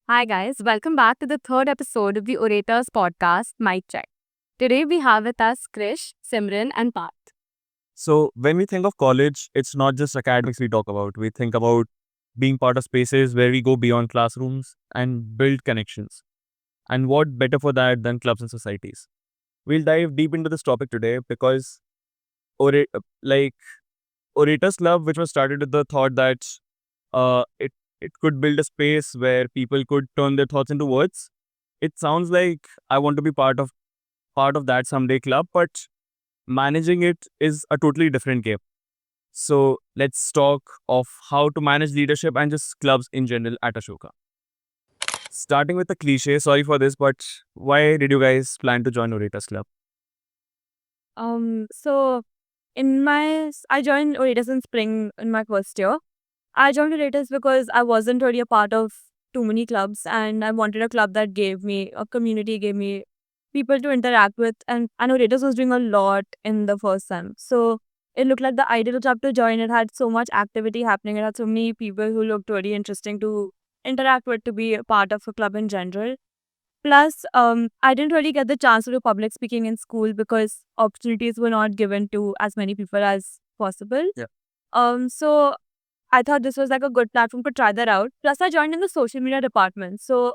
Hi, guys. Welcome back to the third episode of the Orators podcast, Mic Check. Today we have with us Krish, Simran, and Parth. So, when we think of college, it's not just academics we talk about. We think about being part of spaces where we go beyond classrooms and build connections. And what better for that than clubs and societies? We'll dive deep into this topic today because Ora- like Orators Club, which was started with the thought that it could build a space where people could turn their thoughts into words. It sounds like I want to be part of that someday club, but managing it is a totally different game. So let's talk of how to manage leadership and just clubs in general at Ashoka. Starting with the cliche, sorry for this, but why did you guys plan to join Orators Club? So I joined Orators in spring in my first year. I joined Orators because I wasn't really a part of too many clubs, and I wanted a club that gave me a community, gave me people to interact with, and Orators was doing a lot in the first sem. So it looked like the ideal club to join. It had so much activity happening. It had so many people who looked really interesting to interact with, to be a part of a club in general. Plus, I didn't really get the chance to do public speaking in school because opportunities were not given to as many people as possible. Yeah. So I thought this was like a good platform to try that out. Plus, I joined in the social media department. So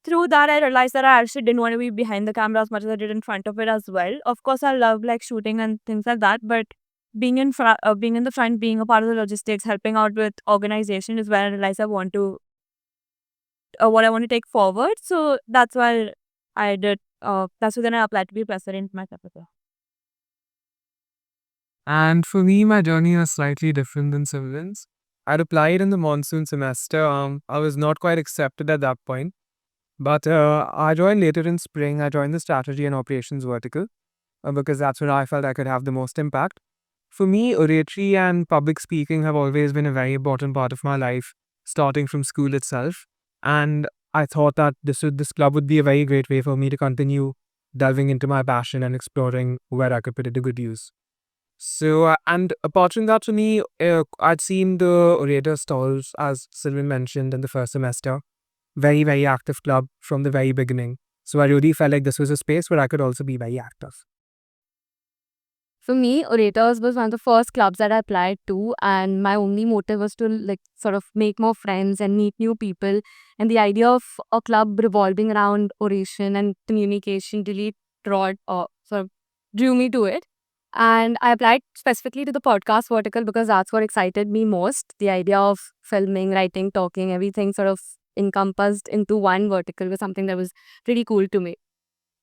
through that, I realized that I actually didn't want to be behind the camera as much as I did in front of it as well. Of course, I love like shooting and things like that, but being in the front, being a part of the logistics, helping out with organization is where I realized I want to what I want to take forward. So that's why I did. That's why then I applied to be president my capital. And for me, my journey was slightly different than Simran's. I'd applied in the monsoon semester. I was not quite accepted at that point, but I joined later in spring. I joined the strategy and operations vertical because that's where I felt I could have the most impact. For me, oratory and public speaking have always been a very important part of my life, starting from school itself. And I thought that this club would be a very great way for me to continue delving into my passion and exploring where I could put it to good use. So, and apart from that, for me, I'd seen the Orator stalls, as Sylvan mentioned in the first semester, very, very active club from the very beginning. So, I really felt like this was a space where I could also be very active. For me, Orators was one of the first clubs that I applied to, and my only motive was to like sort of make more friends and meet new people. And the idea of a club revolving around oration and communication really sort of drew me to it. And I applied specifically to the podcast vertical because that's what excited me most. The idea of filming, writing, talking, everything sort of encompassed into one vertical was something that was pretty cool to me.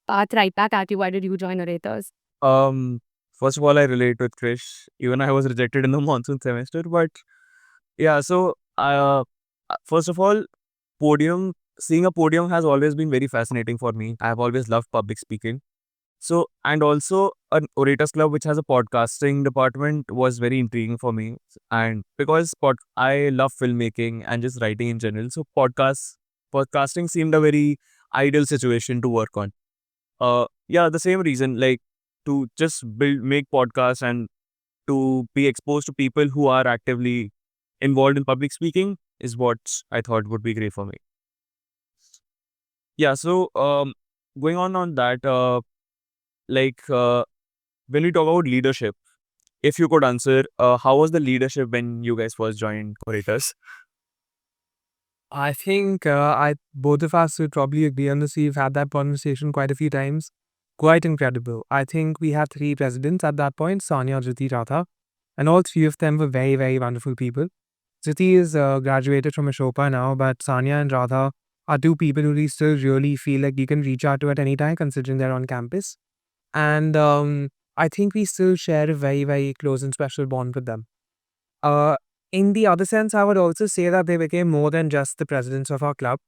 Path, right back at you. Why did you join Orators? Um, First of all, I relate with Krish. Even I was rejected in the monsoon semester, but yeah. So, first of all, seeing a podium has always been very fascinating for me. I have always loved public speaking. So, and also an Orators Club, which has a podcasting department, was very intriguing for me. And because I love filmmaking and just writing in general, so podcasting seemed a very ideal situation to work on. Yeah, the same reason, like to just make podcasts and to be exposed to people who are actively involved in public speaking is what I thought would be great for me. Yeah, so going on that, like when we talk about leadership. If you could answer, how was the leadership when you guys first joined Corritas? I think both of us would probably agree on this. We've had that conversation quite a few times. Quite incredible. I think we had three presidents at that point, Sanya, Jyoti, Radha, and all three of them were very, very wonderful people. Jyoti is graduated from Ashoka now, but Sanya and Radha are two people who we still really feel like you can reach out to at any time, considering they're on campus. And I think we still share a very, very close and special bond with them. Uh, in the other sense, I would also say that they became more than just the presidents of our club.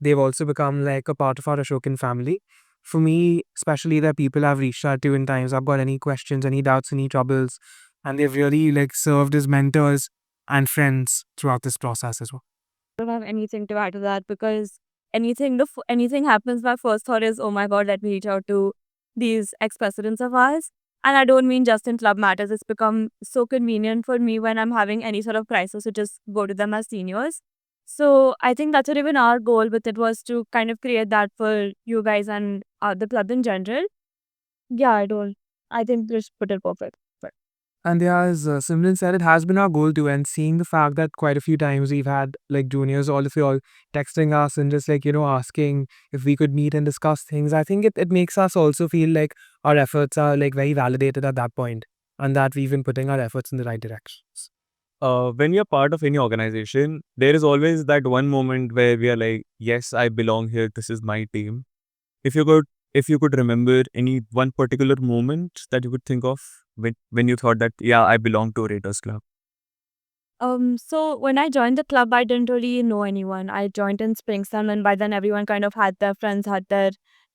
They've also become like a part of our Ashokan family. For me, especially the people I've reached out to in times I've got any questions, any doubts, any troubles, and they've really like served as mentors and friends throughout this process as well. Don't have anything to add to that because anything happens, my first thought is, oh my god, let me reach out to these ex-presidents of ours. And I don't mean just in club matters. It's become so convenient for me when I'm having any sort of crisis to just go to them as seniors. So I think that's what even our goal with it was, to kind of create that for you guys and the club in general. Yeah, I think just put it perfect. And yeah, as Simran said, it has been our goal too. And seeing the fact that quite a few times we've had like juniors, all of you all texting us and just like, asking if we could meet and discuss things, I think it makes us also feel like our efforts are like very validated at that point and that we've been putting our efforts in the right directions. When you're part of any organization, there is always that one moment where we are like, yes, I belong here. This is my team. If you could, if you could remember any one particular moment that you could think of when you thought that, yeah, I belong to a Raiders club. So when I joined the club, I didn't really know anyone. I joined in Springstown, and by then everyone kind of had their friends,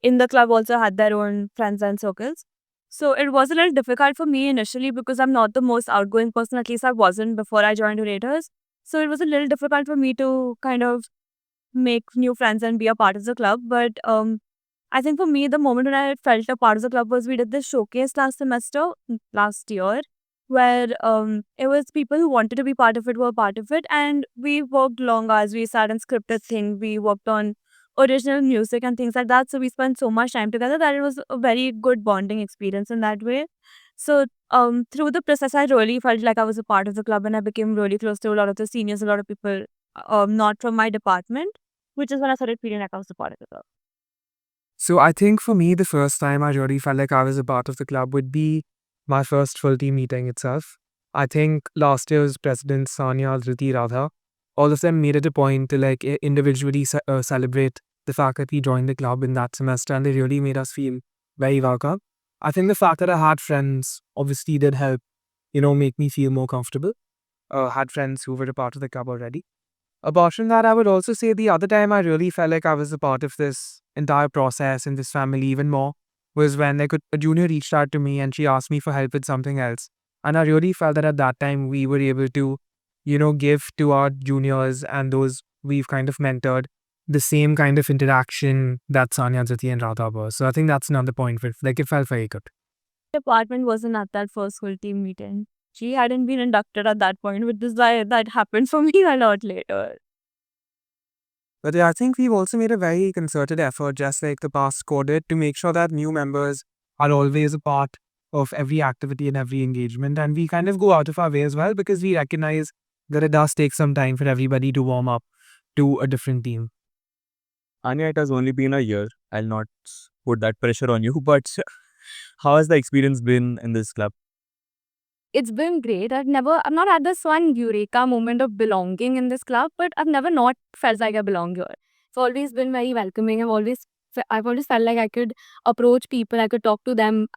in the club also had their own friends and circles. So it was a little difficult for me initially because I'm not the most outgoing person, at least I wasn't before I joined Raiders. So it was a little difficult for me to kind of make new friends and be a part of the club. But I think for me, the moment when I felt a part of the club was we did this showcase last year, where it was people who wanted to be part of it were part of it, and we worked long hours. We sat and scripted things. We worked on original music and things like that. So we spent so much time together that it was a very good bonding experience in that way. So through the process, I really felt like I was a part of the club, and I became really close to a lot of the seniors, a lot of people not from my department, which is when I started feeling like I was a part of the club. So I think for me, the first time I really felt like I was a part of the club would be my first full team meeting itself. I think last year's president, Sanya, Dhriti, Radha, all of them made it a point to like individually celebrate the fact that we joined the club in that semester, and they really made us feel very welcome. I think the fact that I had friends obviously did help, make me feel more comfortable. Had friends who were a part of the club already. Apart from that, I would also say the other time I really felt like I was a part of this entire process and this family even more was when like a junior reached out to me and she asked me for help with something else. And I really felt that at that time we were able to, give to our juniors and those we've kind of mentored the same kind of interaction that Sanya, Jati, and Radha were. So I think that's another point where like it felt very good. Department wasn't at that first full team meeting. She hadn't been inducted at that point, which is why that happened for me a lot later. But yeah, I think we've also made a very concerted effort, just like the past squad did, to make sure that new members are always a part of every activity and every engagement. And we kind of go out of our way as well because we recognize that it does take some time for everybody to warm up to a different team. Anya, it has only been a year. I'll not put that pressure on you, but how has the experience been in this club? It's been great. I've not had this one eureka moment of belonging in this club, but I've never not felt like I belong here. It's always been very welcoming. I've always felt like I could approach people, I could talk to them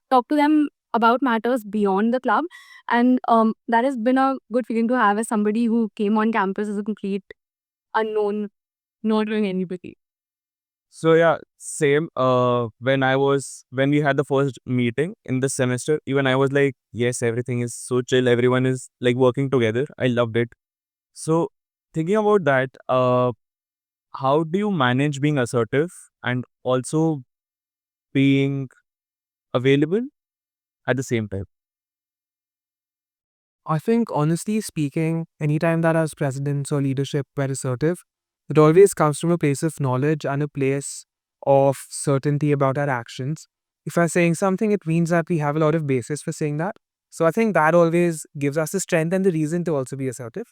about matters beyond the club. And that has been a good feeling to have as somebody who came on campus as a complete unknown, not knowing anybody. So yeah, same. When we had the first meeting in the semester, even I was like, yes, everything is so chill. Everyone is like working together. I loved it. So thinking about that, how do you manage being assertive and also being available at the same time? I think, honestly speaking, anytime that as presidents or leadership were assertive, it always comes from a place of knowledge and a place of certainty about our actions. If we're saying something, it means that we have a lot of basis for saying that. So I think that always gives us the strength and the reason to also be assertive.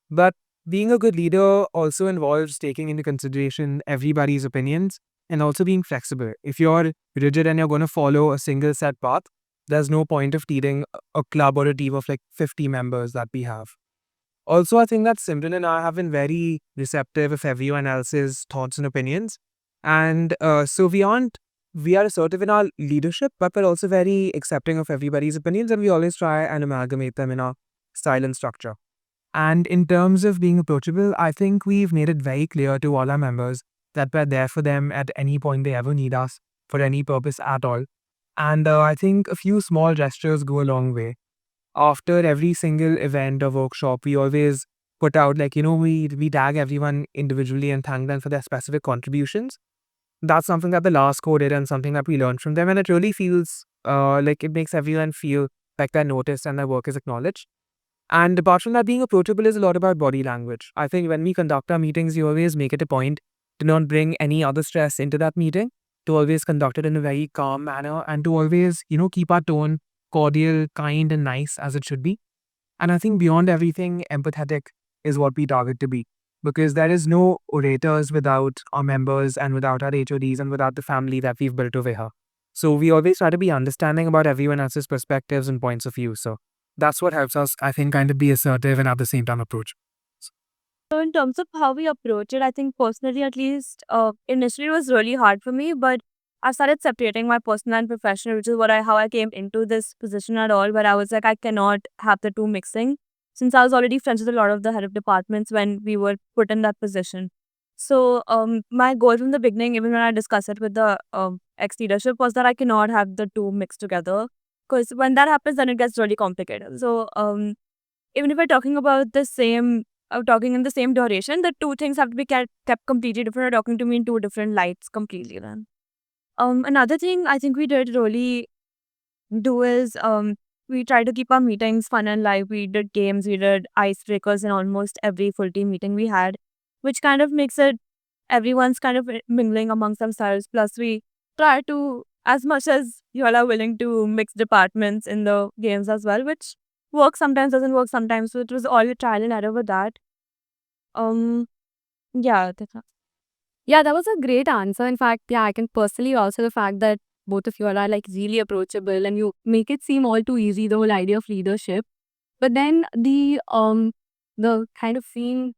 But being a good leader also involves taking into consideration everybody's opinions and also being flexible. If you're rigid and you're going to follow a single set path, there's no point of leading a club or a team of like 50 members that we have. Also, I think that Simran and I have been very receptive of everyone else's thoughts and opinions. And so we are assertive in our leadership, but we're also very accepting of everybody's opinions, and we always try and amalgamate them in our style and structure. And in terms of being approachable, I think we've made it very clear to all our members that we're there for them at any point they ever need us for any purpose at all. And I think a few small gestures go a long way. After every single event or workshop, we always put out like, we tag everyone individually and thank them for their specific contributions. That's something that the last code did and something that we learned from them. And it really feels like it makes everyone feel like they're noticed and their work is acknowledged. And apart from that, being approachable is a lot about body language. I think when we conduct our meetings, you always make it a point to not bring any other stress into that meeting, to always conduct it in a very calm manner, and to always, keep our tone cordial, kind, and nice as it should be. And I think beyond everything, empathetic is what we target to be. Because there is no orators without our members and without our HODs and without the family that we've built over here. So we always try to be understanding about everyone else's perspectives and points of view. So that's what helps us, I think, kind of be assertive and at the same time approach. So in terms of how we approach it, I think personally at least, initially it was really hard for me, but I started separating my personal and professional, which is how I came into this position at all, where I was like, I cannot have the two mixing, since I was already friends with a lot of the head of departments when we were put in that position. So my goal from the beginning, even when I discussed it with the ex-leadership, was that I cannot have the two mixed together, because when that happens, then it gets really complicated. So even if we're talking about the same talking in the same duration, the two things have to be kept completely different, or talking to me in two different lights completely then. Another thing I think we did really do is we try to keep our meetings fun and live. We did games, we did icebreakers in almost every full team meeting we had, which kind of makes it everyone's kind of mingling amongst themselves. Plus, we try to, as much as you all are willing to mix departments in the games as well, which works sometimes, doesn't work sometimes. So it was all a trial and error with that. Yeah, Yeah, that was a great answer. In fact, yeah, I can personally also the fact that both of you all are like really approachable and you make it seem all too easy, the whole idea of leadership. But then the kind of same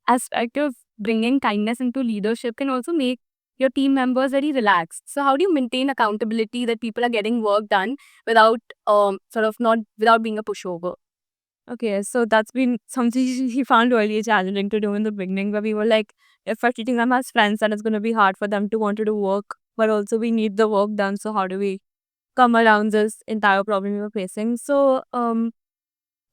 aspect of bringing kindness into leadership can also make your team members very relaxed. So how do you maintain accountability that people are getting work done without sort of not without being a pushover? Okay, so that's been something he found really challenging to do in the beginning, where we were like, if we're treating them as friends, then it's going to be hard for them to want to do work, but also we need the work done. So how do we come around this entire problem we were facing? So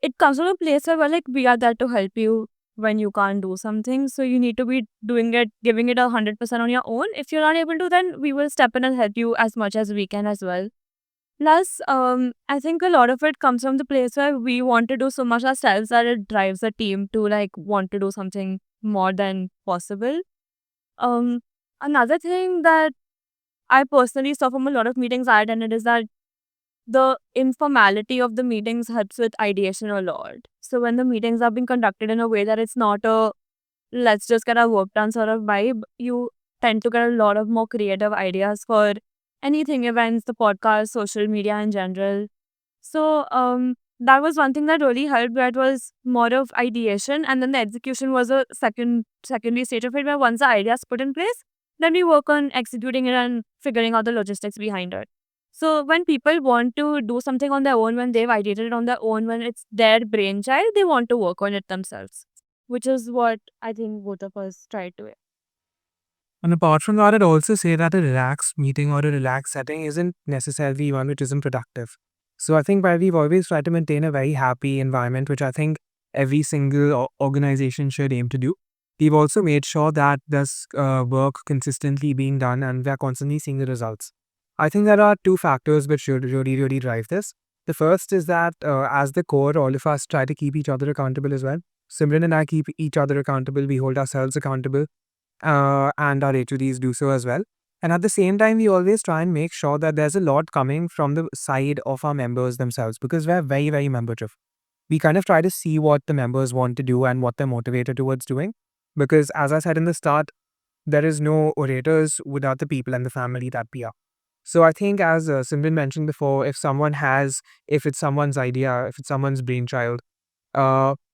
it comes from a place where we're like, we are there to help you when you can't do something. So you need to be doing it, giving it 100% on your own. If you're not able to, then we will step in and help you as much as we can as well. Plus, I think a lot of it comes from the place where we want to do so much ourselves that it drives the team to like want to do something more than possible. Another thing that I personally saw from a lot of meetings I attended is that the informality of the meetings helps with ideation a lot. So when the meetings are being conducted in a way that it's not a let's just get our work done sort of vibe, you tend to get a lot of more creative ideas for anything, events, the podcast, social media in general. So that was one thing that really helped, where it was more of ideation, and then the execution was a secondary stage of it, where once the idea is put in place, then we work on executing it and figuring out the logistics behind it. So when people want to do something on their own, when they've ideated it on their own, when it's their brainchild, they want to work on it themselves, which is what I think both of us tried to. And apart from that, I'd also say that a relaxed meeting or a relaxed setting isn't necessarily one which isn't productive. So I think while we've always tried to maintain a very happy environment, which I think every single organization should aim to do, we've also made sure that there's work consistently being done and we're constantly seeing the results. I think there are two factors which should really drive this. The first is that as the core, all of us try to keep each other accountable as well. Simran and I keep each other accountable. We hold ourselves accountable and our HODs do so as well. And at the same time, we always try and make sure that there's a lot coming from the side of our members themselves, because we're very member driven. We kind of try to see what the members want to do and what they're motivated towards doing. Because as I said in the start, there is no orators without the people and the family that we are. So I think, as Simran mentioned before, if it's someone's idea, if it's someone's brainchild,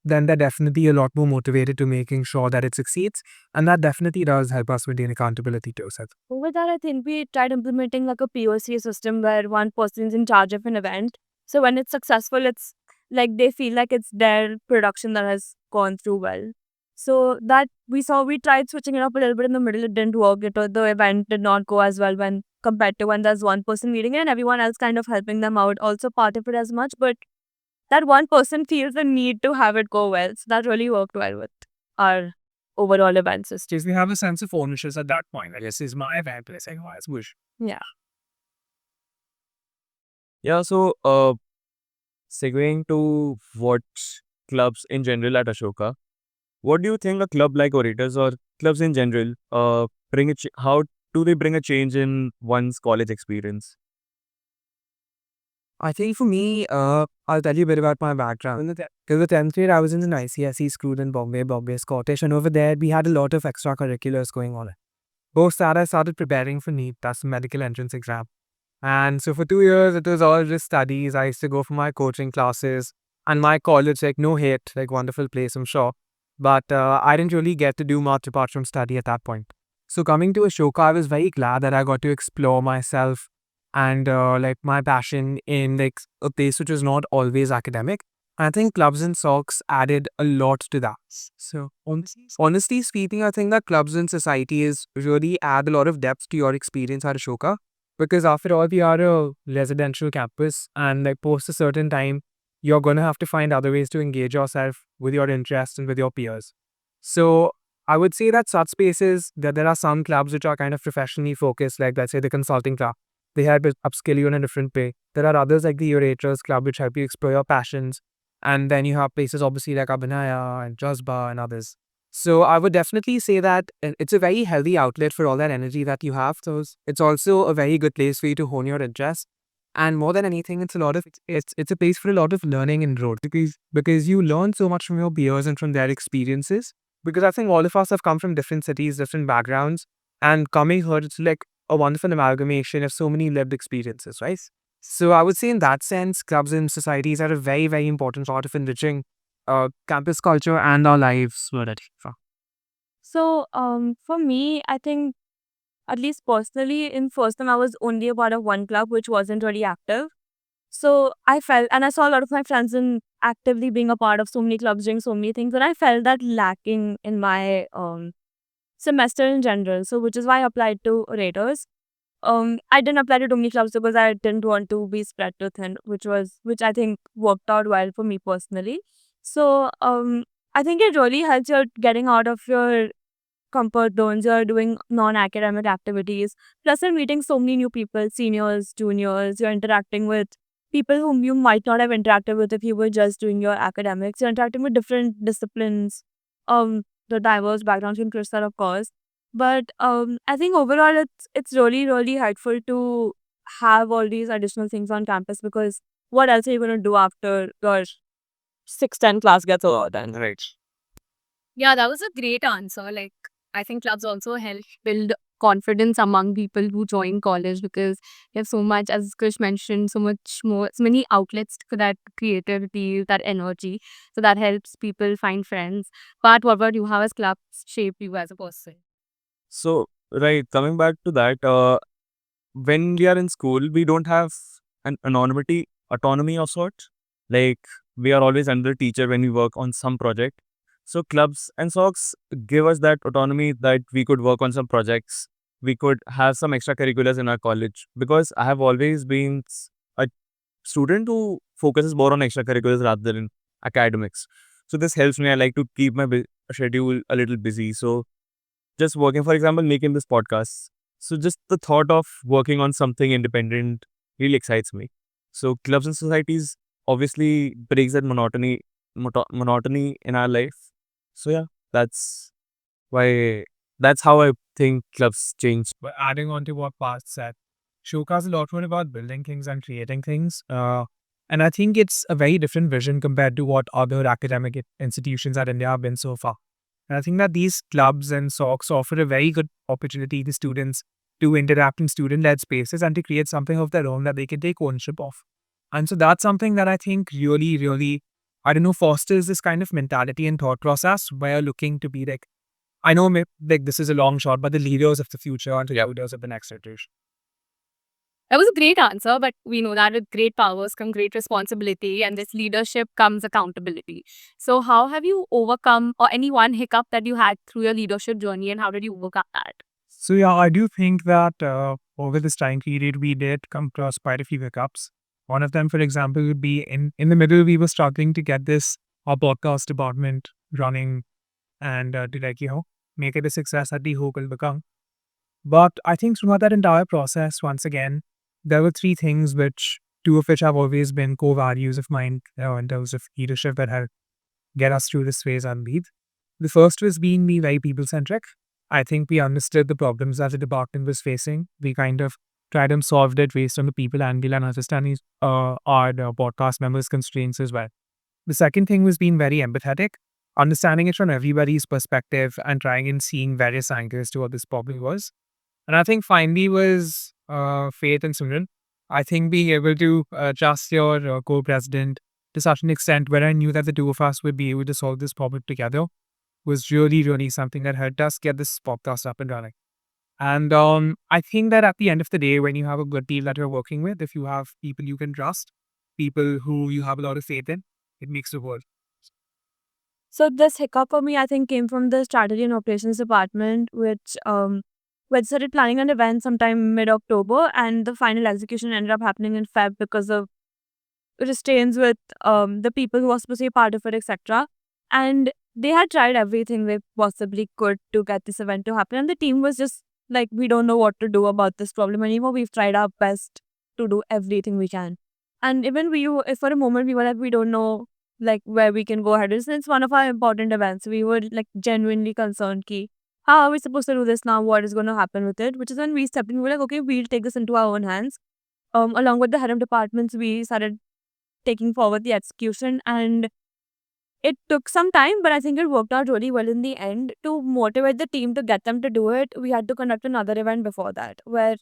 then they're definitely a lot more motivated to making sure that it succeeds. And that definitely does help us maintain accountability too, Seth. With that, I think we tried implementing like a POC system where one person is in charge of an event. So when it's successful, it's like they feel like it's their production that has gone through well. So that we tried switching it up a little bit in the middle. It didn't work. The event did not go as well when compared to when there's one person leading it and everyone else kind of helping them out, also part of it as much. But that one person feels the need to have it go well. So that really worked well with our overall event system. Because we have a sense of ownership at that point. Like, this is my event. Let's say, oh, it's wish. Yeah. Yeah, so segueing to what clubs in general at Ashoka, what do you think a club like Orators or clubs in general how do they bring a change in one's college experience? I think for me, I'll tell you a bit about my background. Till the 10th grade, I was in an ICSE school in Bombay Scottish, and over there we had a lot of extracurriculars going on. Post that, I started preparing for NEET, that's the medical entrance exam. And so for 2 years, it was all just studies. I used to go for my coaching classes and my college, like no hate, like wonderful place, I'm sure. But I didn't really get to do much apart from study at that point. So coming to Ashoka, I was very glad that I got to explore myself and like my passion in like a place which was not always academic. I think clubs and socks added a lot to that. So honestly speaking, I think that clubs and societies really add a lot of depth to your experience at Ashoka. Because after all, we are a residential campus, and like post a certain time, you're gonna have to find other ways to engage yourself with your interests and with your peers. So I would say that such spaces, that there are some clubs which are kind of professionally focused, like let's say the consulting club. They help upskill you in a different way. There are others like the Orators Club, which help you explore your passions. And then you have places obviously like Abhinaya and Jazba and others. So I would definitely say that it's a very healthy outlet for all that energy that you have. So it's also a very good place for you to hone your interests. And more than anything, it's a place for a lot of learning and growth because you learn so much from your peers and from their experiences. Because I think all of us have come from different cities, different backgrounds, and coming here, it's like a wonderful amalgamation of so many lived experiences, right? So I would say in that sense, clubs and societies are a very, very important part of enriching campus culture and our lives. So, for me, I think, at least personally, in first time I was only a part of one club which wasn't really active. So I felt, and I saw a lot of my friends in actively being a part of so many clubs, doing so many things, and I felt that lacking in my semester in general. So which is why I applied to Raiders. I didn't apply to too many clubs because I didn't want to be spread too thin, which I think worked out well for me personally. So I think it really helps you getting out of your comfort zones. You're doing non-academic activities. Plus, you're meeting so many new people, seniors, juniors. You're interacting with people whom you might not have interacted with if you were just doing your academics. You're interacting with different disciplines, the diverse backgrounds in Crystal, of course. But I think overall, it's really really helpful to have all these additional things on campus because what else are you gonna do after your 6-10 class gets over then? Right. Yeah, that was a great answer. Like, I think clubs also help build confidence among people who join college because you have so much, as Krish mentioned, so much more, so many outlets for that creativity, that energy. So that helps people find friends. But what about you? How has clubs shaped you as a person? So, right, coming back to that, when we are in school, we don't have an autonomy of sorts. Like, we are always under teacher when we work on some project. So, clubs and socks give us that autonomy that we could work on some projects. We could have some extracurriculars in our college because I have always been a student who focuses more on extracurriculars rather than academics. So, this helps me. I like to keep my schedule a little busy. So, just working, for example, making this podcast. So just the thought of working on something independent really excites me. So clubs and societies obviously breaks that monotony in our life. So yeah, why that's how I think clubs change. But adding on to what Parth said, Shoka is a lot more about building things and creating things. And I think it's a very different vision compared to what other academic institutions at India have been so far. And I think that these clubs and SOCs offer a very good opportunity to students to interact in student-led spaces and to create something of their own that they can take ownership of. And so that's something that I think really, really, I don't know, fosters this kind of mentality and thought process where you're looking to be like, I know like this is a long shot, but the leaders of the future and the leaders of the next generation. That was a great answer, but we know that with great powers come great responsibility, and this leadership comes accountability. So, how have you overcome or any one hiccup that you had through your leadership journey, and how did you overcome that? So yeah, I do think that over this time period, we did come across quite a few hiccups. One of them, for example, would be in the middle, we were struggling to get our podcast department running and to make it a success that we hope will become. But I think throughout that entire process, once again, there were three things which two of which have always been core values of mine in terms of leadership that have get us through this phase and lead. The first was being very people-centric. I think we understood the problems that the department was facing. We kind of tried and solved it based on the people angle and understanding our podcast members' constraints as well. The second thing was being very empathetic, understanding it from everybody's perspective and trying and seeing various angles to what this problem was. And I think finally was Faith and Simran. I think being able to trust your co-president to such an extent where I knew that the two of us would be able to solve this problem together was really, really something that helped us get this podcast up and running. And I think that at the end of the day, when you have a good team that you're working with, if you have people you can trust, people who you have a lot of faith in, it makes the world. So this hiccup for me, I think, came from the strategy and operations department, which started planning an event sometime mid-October, and the final execution ended up happening in Feb because of restraints with the people who were supposed to be part of it, etc. And they had tried everything they possibly could to get this event to happen, and the team was just like, we don't know what to do about this problem anymore. We've tried our best to do everything we can. And even if for a moment we were like, we don't know like where we can go ahead. It's one of our important events. We were like genuinely concerned ki, how are we supposed to do this now? What is going to happen with it? Which is when we stepped in. We were like, okay, we'll take this into our own hands. Along with the head of departments, we started taking forward the execution, and it took some time, but I think it worked out really well in the end. To motivate the team to get them to do it, we had to conduct another event before that, where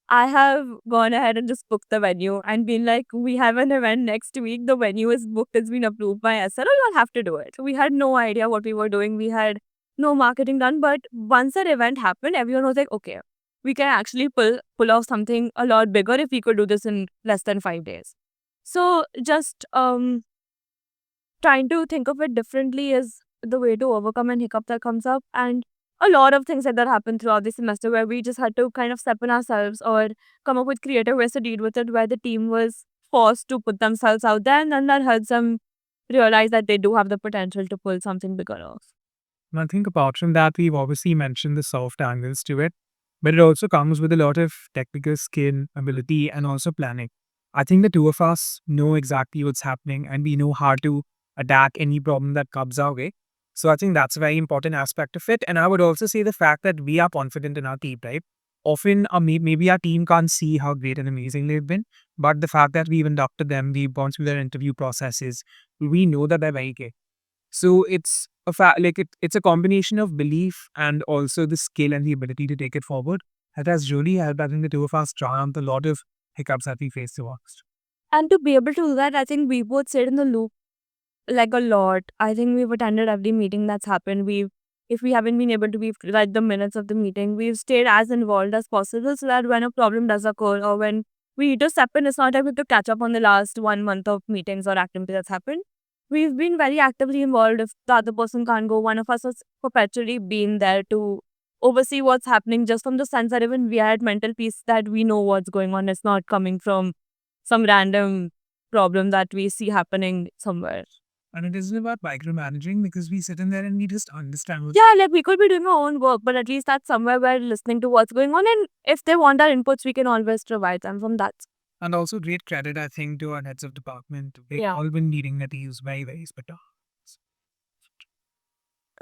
I have gone ahead and just booked the venue and been like, we have an event next week. The venue is booked. It's been approved by SRO. You'll have to do it. We had no idea what we were doing. We had no marketing done. But once that event happened, everyone was like, okay, we can actually pull off something a lot bigger if we could do this in less than 5 days. So just trying to think of it differently is the way to overcome an hiccup that comes up. And a lot of things like that happened throughout the semester where we just had to kind of step in ourselves or come up with creative ways to deal with it, where the team was forced to put themselves out there, and then that helps them realize that they do have the potential to pull something bigger off. And I think apart from that, we've obviously mentioned the soft angles to it, but it also comes with a lot of technical skill, ability, and also planning. I think the two of us know exactly what's happening and we know how to attack any problem that comes our way. So I think that's a very important aspect of it. And I would also say the fact that we are confident in our team, right? Often, maybe our team can't see how great and amazing they've been, but the fact that we've inducted them, we've gone through their interview processes, we know that they're very good. So it's a it's a combination of belief and also the skill and the ability to take it forward that has really helped. I think the two of us triumphed a lot of hiccups that we faced the worst. And to be able to do that, I think we both stayed in the loop like a lot. I think we've attended every meeting that's happened. If we haven't been able to write the minutes of the meeting, we've stayed as involved as possible so that when a problem does occur or when we need to step in, it's not able to catch up on the last 1 month of meetings or activity that's happened. We've been very actively involved. If the other person can't go, one of us has perpetually been there to oversee what's happening, just from the sense that even we are at mental peace that we know what's going on. It's not coming from some random problem that we see happening somewhere. And it isn't about micromanaging because we sit in there and we just understand what's Yeah, like we could be doing our own work, but at least that's somewhere we're listening to what's going on. And if they want our inputs, we can always provide them from that. And also great credit, I think, to our heads of department. They've Yeah. all been leading the teams very, very spectacular.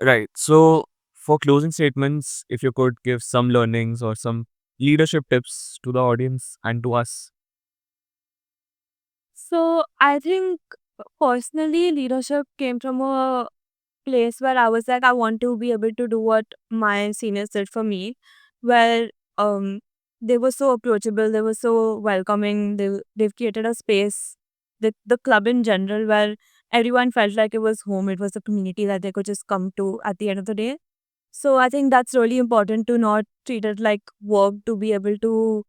Right. So, for closing statements, if you could give some learnings or some leadership tips to the audience and to us. So I think personally, leadership came from a place where I was like, I want to be able to do what my seniors did for me, where they were so approachable, they were so welcoming, they've created a space, the club in general, where everyone felt like it was home, it was a community that they could just come to at the end of the day. So I think that's really important, to not treat it like work, to be able to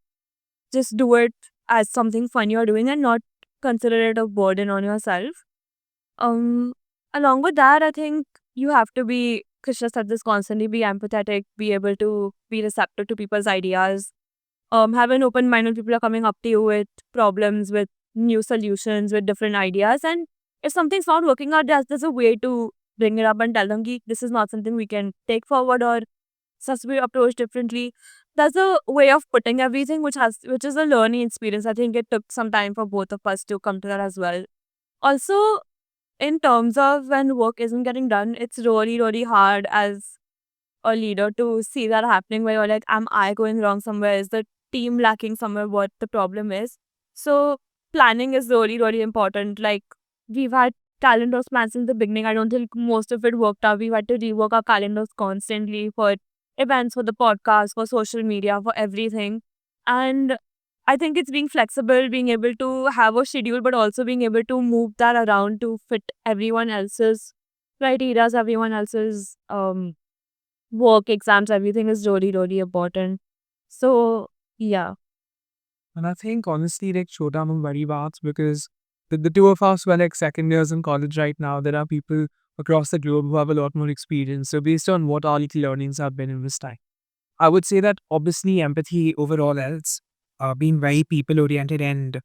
just do it as something fun you're doing and not consider it a burden on yourself. Along with that, I think you have to be, Krishna said this constantly, be empathetic, be able to be receptive to people's ideas. Have an open mind when people are coming up to you with problems, with new solutions, with different ideas. And if something's not working out, there's a way to bring it up and tell them, "Ki, this is not something we can take forward," or has to be approached differently. There's a way of putting everything which is a learning experience. I think it took some time for both of us to come to that as well. Also, in terms of when work isn't getting done, it's really, really hard as a leader to see that happening where you're like, am I going wrong somewhere? Is the team lacking somewhere? What the problem is? So planning is really, really important. Like, we've had calendars planned since the beginning. I don't think most of it worked out. We've had to rework our calendars constantly for events, for the podcast, for social media, for everything. And I think it's being flexible, being able to have a schedule, but also being able to move that around to fit everyone else's criteria, everyone else's work, exams, everything is really, really important. So, yeah. And I think honestly, like Chota very vast because the two of us were like second years in college right now. There are people across the globe who have a lot more experience. So based on what our little learnings have been in this time, I would say that obviously empathy overall else, being very people oriented and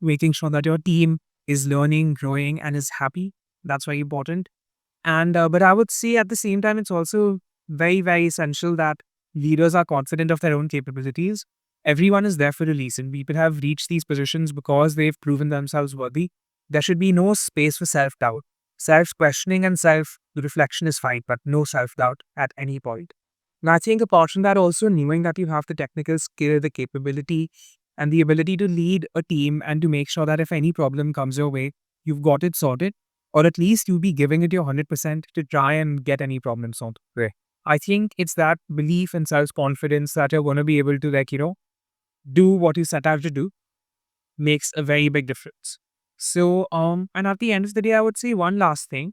making sure that your team is learning, growing, and is happy. That's very important. And but I would say at the same time, it's also very, very essential that leaders are confident of their own capabilities. Everyone is there for a reason. People have reached these positions because they've proven themselves worthy. There should be no space for self doubt. Self questioning and self reflection is fine, but no self doubt at any point. And I think apart from that, also knowing that you have the technical skill, the capability, and the ability to lead a team and to make sure that if any problem comes your way, you've got it sorted, or at least you'll be giving it your 100% to try and get any problem solved. Right. I think it's that belief and self confidence that you're going to be able to, like, do what you set out to do makes a very big difference. So, and at the end of the day, I would say one last thing.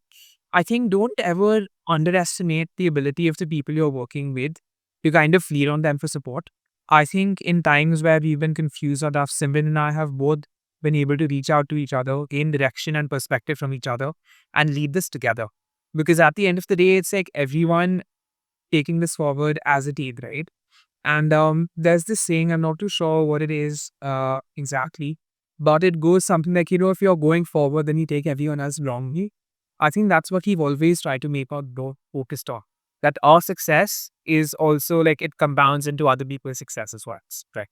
I think don't ever underestimate the ability of the people you're working with to kind of lean on them for support. I think in times where we've been confused or tough, Simran and I have both been able to reach out to each other, gain direction and perspective from each other, and lead this together. Because at the end of the day, it's like everyone taking this forward as a team, right? And there's this saying, I'm not too sure what it is exactly, but it goes something like, if you're going forward, then you take everyone else wrongly. I think that's what we've always tried to make our door focused on. That our success is also like it compounds into other people's success as well. Right.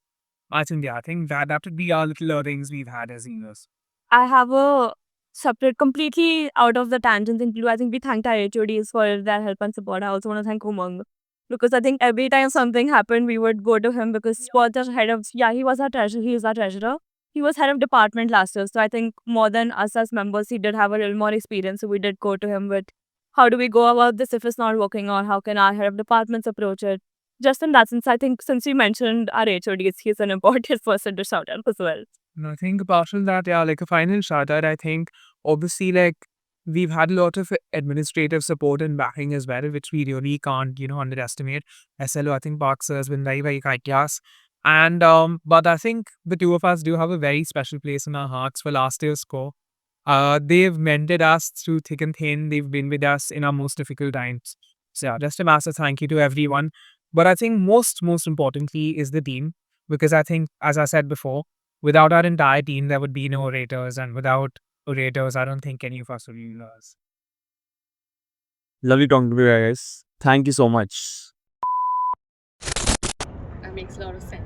I think that would be our little learnings we've had as leaders. I have a separate, completely out of the tangents include. I think we thanked our HODs for their help and support. I also want to thank Umang because I think every time something happened, we would go to him because he was the head of, he was our treasurer. He is our treasurer. He was head of department last year. So I think more than us as members, he did have a little more experience. So we did go to him with how do we go about this if it's not working, or how can our head of departments approach it. Just in that sense, I think since we mentioned our HODs, he's an important person to shout out as well. And I think apart from that, yeah, like a final shout out, I think obviously like we've had a lot of administrative support and backing as well, which we really can't, underestimate. SLO, I think Parks has been very, very kind to us. And but I think the two of us do have a very special place in our hearts for last year's score. They've mentored us through thick and thin. They've been with us in our most difficult times. So yeah, just a massive thank you to everyone. But I think most importantly is the team, because I think, as I said before, without our entire team, there would be no orators, and without orators, I don't think any of us would be leaders. Lovely talking to you guys. Thank you so much. That makes a lot of sense.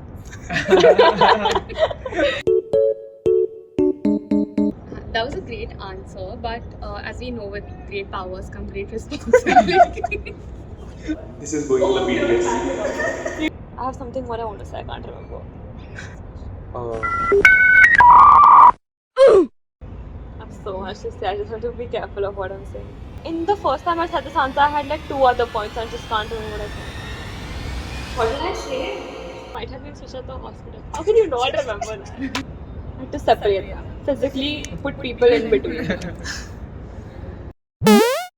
That was a great answer, but as we know, with great powers come great responsibility. This is going to be I have something more I want to say. I can't remember. I have so much to say. I just have to be careful of what I'm saying. In the first time I said this answer, I had like 2 other points. I just can't remember what I said. What did I say? Might have been switched at the hospital. How can you not remember that? I had to separate them. Physically put people in between.